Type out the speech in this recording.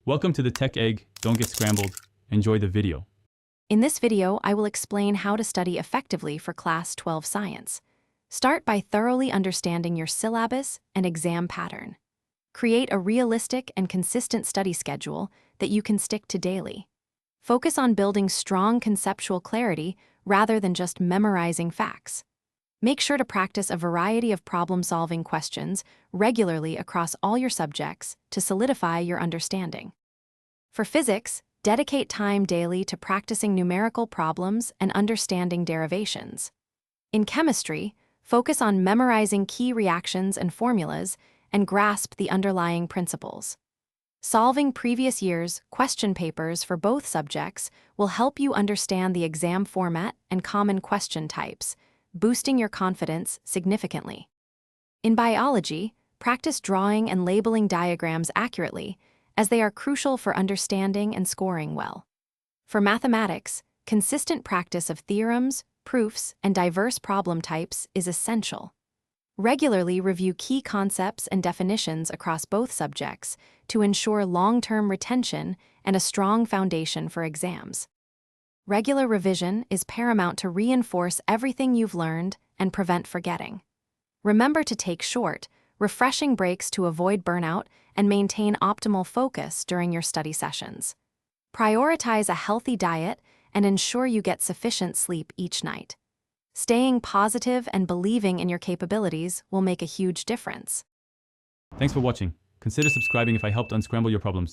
Welcome to the Tech Egg. Don't get scrambled. Enjoy the video. In this video, I will explain how to study effectively for Class 12 Science. Start by thoroughly understanding your syllabus and exam pattern. Create a realistic and consistent study schedule that you can stick to daily. Focus on building strong conceptual clarity rather than just memorizing facts. Make sure to practice a variety of problem-solving questions regularly across all your subjects to solidify your understanding. For physics, dedicate time daily to practicing numerical problems and understanding derivations. In chemistry, focus on memorizing key reactions and formulas and grasp the underlying principles. Solving previous year's question papers for both subjects will help you understand the exam format and common question types, boosting your confidence significantly. In biology, practice drawing and labeling diagrams accurately, as they are crucial for understanding and scoring well. For mathematics, consistent practice of theorems, proofs, and diverse problem types is essential. Regularly review key concepts and definitions across both subjects to ensure long-term retention and a strong foundation for exams. Regular revision is paramount to reinforce everything you've learned and prevent forgetting. Remember to take short, refreshing breaks to avoid burnout and maintain optimal focus during your study sessions. Prioritize a healthy diet and ensure you get sufficient sleep each night. Staying positive and believing in your capabilities will make a huge difference. Thanks for watching. Consider subscribing if I helped unscramble your problems.